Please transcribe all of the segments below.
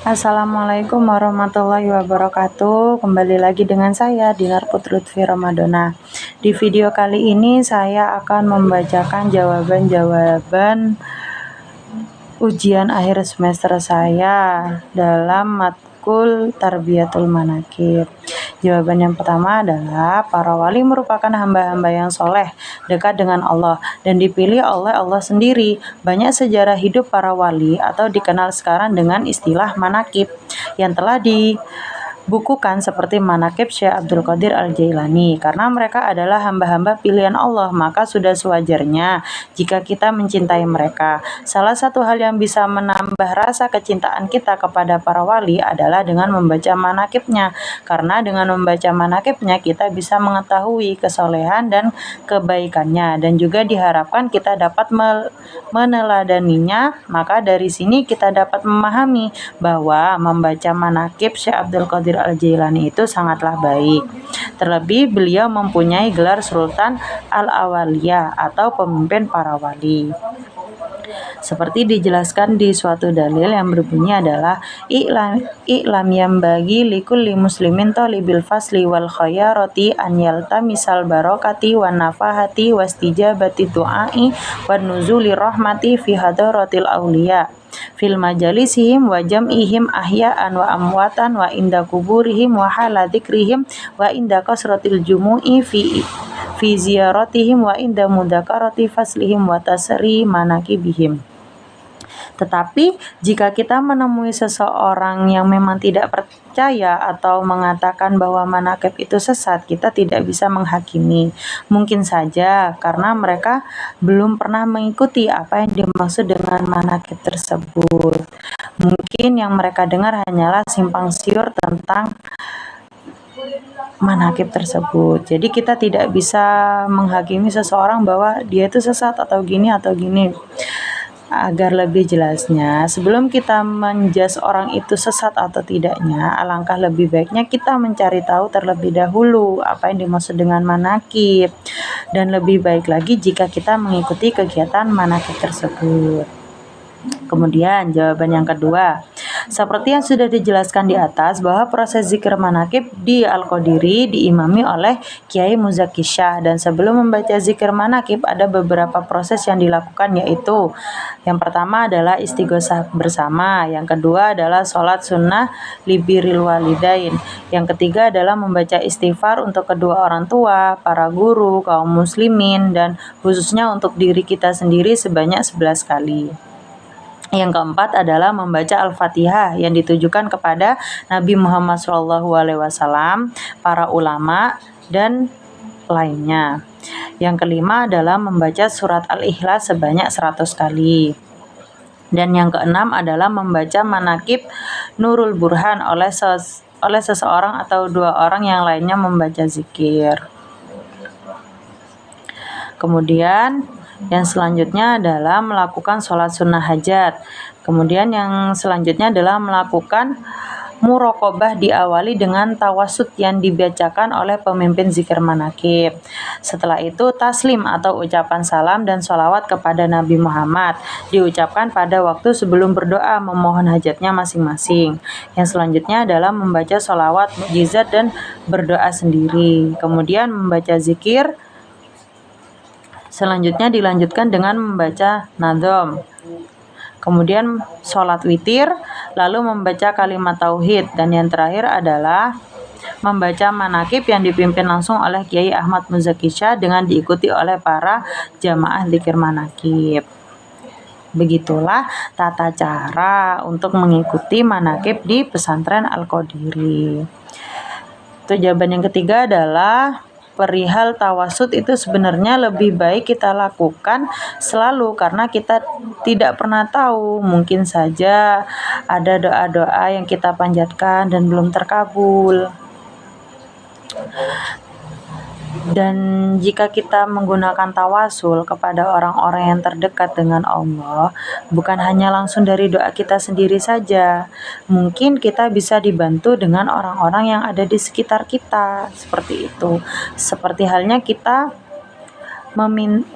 Assalamualaikum warahmatullahi wabarakatuh. Kembali lagi dengan saya Dinar Putri Lutfi Ramadona. Di video kali ini saya akan membacakan jawaban-jawaban ujian akhir semester saya dalam matkul Tarbiyatul Manaqib. Jawaban yang pertama adalah para wali merupakan hamba-hamba yang soleh, dekat dengan Allah, dan dipilih oleh Allah sendiri. Banyak sejarah hidup para wali atau dikenal sekarang dengan istilah manaqib yang telah dibukukan seperti Manaqib Syekh Abdul Qadir Al-Jailani. Karena mereka adalah hamba-hamba pilihan Allah, maka sudah sewajarnya jika kita mencintai mereka. Salah satu hal yang bisa menambah rasa kecintaan kita kepada para wali adalah dengan membaca manaqibnya. Karena dengan membaca manaqibnya kita bisa mengetahui kesolehan dan kebaikannya, dan juga diharapkan kita dapat meneladaninya. Maka dari sini kita dapat memahami bahwa membaca manaqib Syekh Abdul Qadir Al-Jailani itu sangatlah baik. Terlebih beliau mempunyai gelar Sultan Al-Awaliyah atau pemimpin para wali. Seperti dijelaskan di suatu dalil yang berbunyi adalah i'lam yang bagi likulli muslimin talibil fasli wal khayarati an yaltamisal barokati wan nafahati wastijabati du'ai wan nuzuli rahmati fi hadaratil awliya fil majalisihim wa jam'ihim ahya'an wa amwatan wa inda kuburihim wa hala dzikrihim wa inda kasratil jumu'i fi ziyaratihim wa inda mudakarati faslihim wa tasri manakibihim. Tetapi jika kita menemui seseorang yang memang tidak percaya atau mengatakan bahwa manaqib itu sesat, kita tidak bisa menghakimi. Mungkin saja karena mereka belum pernah mengikuti apa yang dimaksud dengan manaqib tersebut. Mungkin yang mereka dengar hanyalah simpang siur tentang manaqib tersebut. Jadi kita tidak bisa menghakimi seseorang bahwa dia itu sesat atau gini atau gini. Agar lebih jelasnya, sebelum kita menjudge orang itu sesat atau tidaknya, alangkah lebih baiknya kita mencari tahu terlebih dahulu apa yang dimaksud dengan manaqib, dan lebih baik lagi jika kita mengikuti kegiatan manaqib tersebut. Kemudian jawaban yang kedua, seperti yang sudah dijelaskan di atas bahwa proses zikir manaqib di Al-Qadiri diimami oleh Kiai Muzaki Syah, dan sebelum membaca zikir manaqib ada beberapa proses yang dilakukan, yaitu yang pertama adalah istighosah bersama, yang kedua adalah sholat sunnah libiril walidain, yang ketiga adalah membaca istighfar untuk kedua orang tua, para guru, kaum muslimin, dan khususnya untuk diri kita sendiri sebanyak 11 kali. Yang keempat adalah membaca Al-Fatihah yang ditujukan kepada Nabi Muhammad SAW, para ulama, dan lainnya. Yang kelima adalah membaca surat Al-Ikhlas sebanyak 100 kali. Dan yang keenam adalah membaca manaqib Nurul Burhan oleh seseorang atau dua orang yang lainnya membaca zikir. Kemudian yang selanjutnya adalah melakukan sholat sunnah hajat. Kemudian yang selanjutnya adalah melakukan muraqabah, diawali dengan tawasud yang dibacakan oleh pemimpin zikir manaqib. Setelah itu taslim atau ucapan salam dan sholawat kepada Nabi Muhammad diucapkan pada waktu sebelum berdoa memohon hajatnya masing-masing. Yang selanjutnya adalah membaca sholawat mukjizat dan berdoa sendiri. Kemudian membaca zikir. Selanjutnya dilanjutkan dengan membaca nadhom. Kemudian sholat witir, lalu membaca kalimat tauhid, dan yang terakhir adalah membaca manaqib yang dipimpin langsung oleh Kiai Ahmad Muzaki Syah dengan diikuti oleh para jamaah zikir manaqib. Begitulah tata cara untuk mengikuti manaqib di pesantren Al-Qadiri. Itu jawaban yang ketiga adalah perihal tawasud itu sebenarnya lebih baik kita lakukan selalu, karena kita tidak pernah tahu, mungkin saja ada doa-doa yang kita panjatkan dan belum terkabul. Dan jika kita menggunakan tawasul kepada orang-orang yang terdekat dengan Allah, bukan hanya langsung dari doa kita sendiri saja, mungkin kita bisa dibantu dengan orang-orang yang ada di sekitar kita, seperti itu. Seperti halnya kita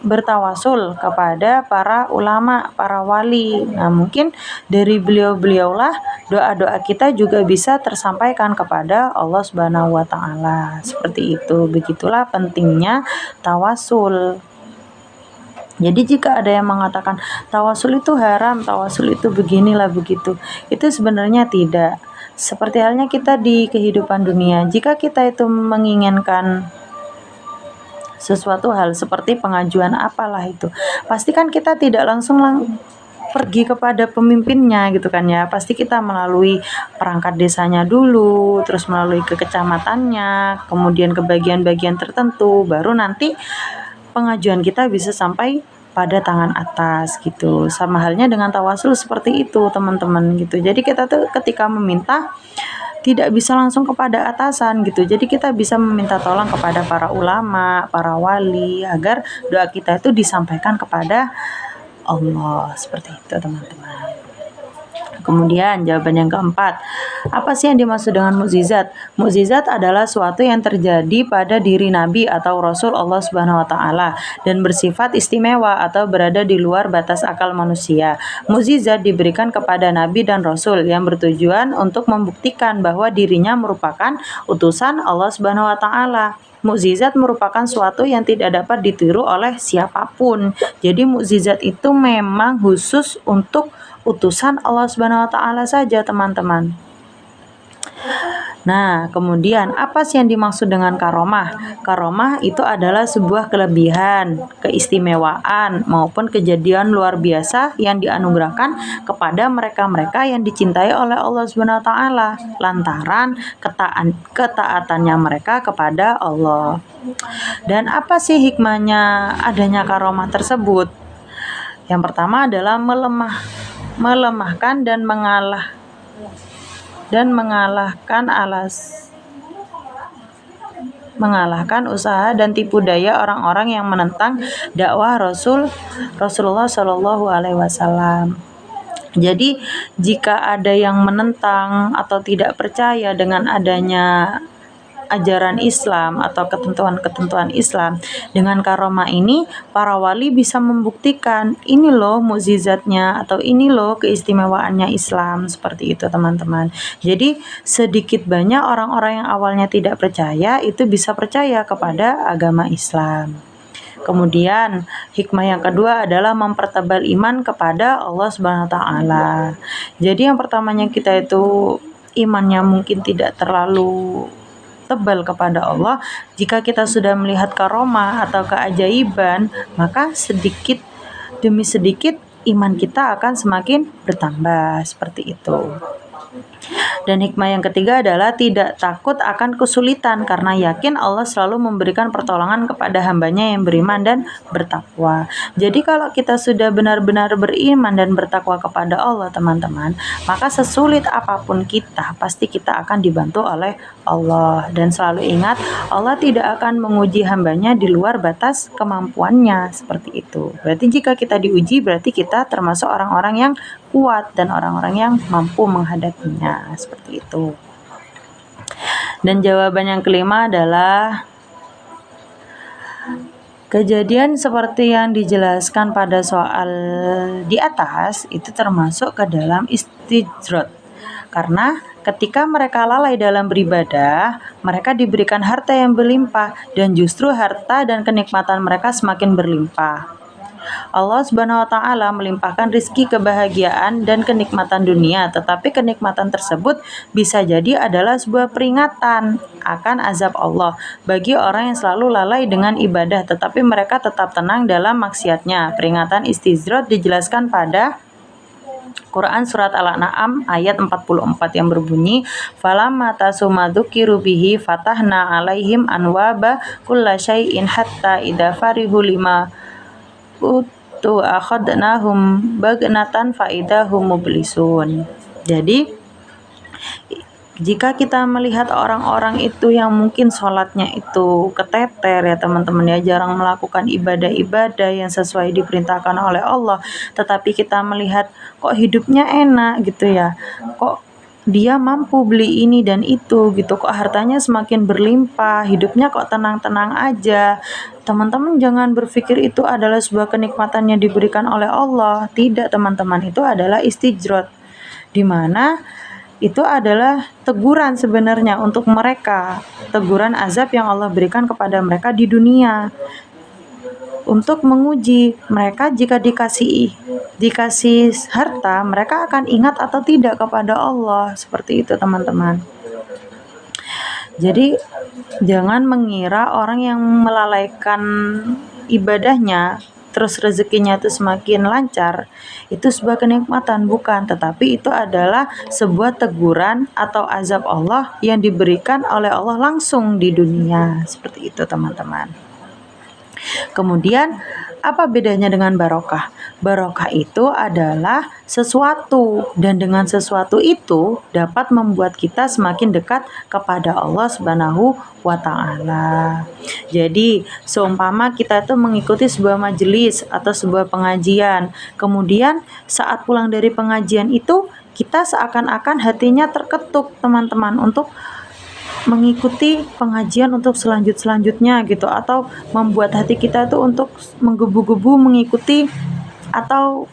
bertawasul kepada para ulama, para wali. Nah, mungkin dari beliau-beliaulah doa-doa kita juga bisa tersampaikan kepada Allah Subhanahu wa taala. Seperti itu. Begitulah pentingnya tawasul. Jadi jika ada yang mengatakan tawasul itu haram, tawasul itu beginilah begitu, itu sebenarnya tidak. Seperti halnya kita di kehidupan dunia, jika kita itu menginginkan sesuatu hal seperti pengajuan apalah itu, pastikan kita tidak langsung pergi kepada pemimpinnya gitu kan ya. Pasti kita melalui perangkat desanya dulu, terus melalui ke kecamatannya, kemudian ke bagian-bagian tertentu, baru nanti pengajuan kita bisa sampai pada tangan atas gitu. Sama halnya dengan tawasul seperti itu teman-teman gitu. Jadi kita tuh ketika meminta tidak bisa langsung kepada atasan gitu. Jadi kita bisa meminta tolong kepada para ulama, para wali agar doa kita itu disampaikan kepada Allah. Seperti itu teman-teman. Kemudian jawaban yang keempat, apa sih yang dimaksud dengan mukjizat? Mukjizat adalah suatu yang terjadi pada diri Nabi atau Rasul Allah Subhanahu wa taala dan bersifat istimewa atau berada di luar batas akal manusia. Mukjizat diberikan kepada Nabi dan Rasul yang bertujuan untuk membuktikan bahwa dirinya merupakan utusan Allah Subhanahu wa taala. Mukjizat merupakan suatu yang tidak dapat ditiru oleh siapapun. Jadi mukjizat itu memang khusus untuk utusan Allah Subhanahu wa taala saja, teman-teman. Nah, kemudian apa sih yang dimaksud dengan karomah? Karomah itu adalah sebuah kelebihan, keistimewaan maupun kejadian luar biasa yang dianugerahkan kepada mereka-mereka yang dicintai oleh Allah Subhanahu wa taala lantaran ketaatannya mereka kepada Allah. Dan apa sih hikmahnya adanya karomah tersebut? Yang pertama adalah melemahkan dan mengalahkan usaha dan tipu daya orang-orang yang menentang dakwah Rasulullah Shallallahu Alaihi Wasallam. Jadi jika ada yang menentang atau tidak percaya dengan adanya ajaran Islam atau ketentuan-ketentuan Islam, dengan karomah ini para wali bisa membuktikan ini loh mukjizatnya atau ini loh keistimewaannya Islam. Seperti itu teman-teman. Jadi sedikit banyak orang-orang yang awalnya tidak percaya itu bisa percaya kepada agama Islam. Kemudian hikmah yang kedua adalah mempertebal iman kepada Allah Subhanahu wa taala. Jadi yang pertamanya kita itu imannya mungkin tidak terlalu tebal kepada Allah, jika kita sudah melihat karomah atau keajaiban, maka sedikit demi sedikit iman kita akan semakin bertambah. Seperti itu. Dan hikmah yang ketiga adalah tidak takut akan kesulitan karena yakin Allah selalu memberikan pertolongan kepada hambanya yang beriman dan bertakwa. Jadi kalau kita sudah benar-benar beriman dan bertakwa kepada Allah teman-teman, maka sesulit apapun kita pasti kita akan dibantu oleh Allah. Dan selalu ingat, Allah tidak akan menguji hambanya di luar batas kemampuannya. Seperti itu. Berarti jika kita diuji berarti kita termasuk orang-orang yang kuat dan orang-orang yang mampu menghadapinya. Seperti itu. Dan jawaban yang kelima adalah kejadian seperti yang dijelaskan pada soal di atas itu termasuk ke dalam istijrad. Karena ketika mereka lalai dalam beribadah, mereka diberikan harta yang berlimpah dan justru harta dan kenikmatan mereka semakin berlimpah. Allah Subhanahu wa taala melimpahkan rizki, kebahagiaan dan kenikmatan dunia, tetapi kenikmatan tersebut bisa jadi adalah sebuah peringatan akan azab Allah bagi orang yang selalu lalai dengan ibadah tetapi mereka tetap tenang dalam maksiatnya. Peringatan istizrad dijelaskan pada Quran surat Al-An'am ayat 44 yang berbunyi, falamma tasummadzukiru bihi fatahna alaihim anwaba kullasyai'in hatta idza farihu lima utu akhadnahum bagnatan faidahum mublisun. Jadi jika kita melihat orang-orang itu yang mungkin sholatnya itu keteter ya teman-teman ya, jarang melakukan ibadah-ibadah yang sesuai diperintahkan oleh Allah, tetapi kita melihat kok hidupnya enak gitu ya, kok dia mampu beli ini dan itu gitu, kok hartanya semakin berlimpah, hidupnya kok tenang-tenang aja. Teman-teman jangan berpikir itu adalah sebuah kenikmatan yang diberikan oleh Allah. Tidak teman-teman, itu adalah istijrot, di mana itu adalah teguran sebenarnya untuk mereka, teguran azab yang Allah berikan kepada mereka di dunia untuk menguji mereka. Jika dikasih harta, mereka akan ingat atau tidak kepada Allah. Seperti itu teman-teman. Jadi jangan mengira orang yang melalaikan ibadahnya terus rezekinya itu semakin lancar itu sebuah kenikmatan, bukan, tetapi itu adalah sebuah teguran atau azab Allah yang diberikan oleh Allah langsung di dunia. Seperti itu teman-teman. Kemudian apa bedanya dengan barokah? Barokah itu adalah sesuatu, dan dengan sesuatu itu dapat membuat kita semakin dekat kepada Allah Subhanahu wa Ta'ala. Jadi seumpama kita itu mengikuti sebuah majelis atau sebuah pengajian, kemudian saat pulang dari pengajian itu kita seakan-akan hatinya terketuk teman-teman untuk mengikuti pengajian untuk selanjutnya gitu, atau membuat hati kita tuh untuk menggebu-gebu mengikuti atau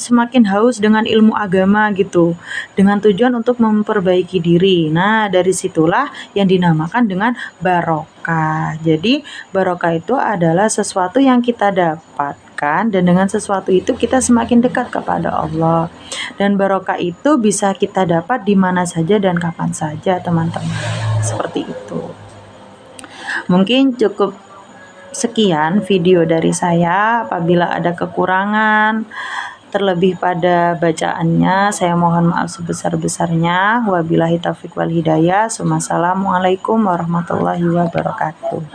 semakin haus dengan ilmu agama gitu, dengan tujuan untuk memperbaiki diri. Nah, dari situlah yang dinamakan dengan barokah. Jadi barokah itu adalah sesuatu yang kita dapatkan, dan dengan sesuatu itu kita semakin dekat kepada Allah. Dan barokah itu bisa kita dapat di mana saja dan kapan saja teman-teman. Seperti itu. Mungkin cukup sekian video dari saya. Apabila ada kekurangan terlebih pada bacaannya, saya mohon maaf sebesar-besarnya. Wabillahi taufiq wal hidayah. Wassalamualaikum warahmatullahi wabarakatuh.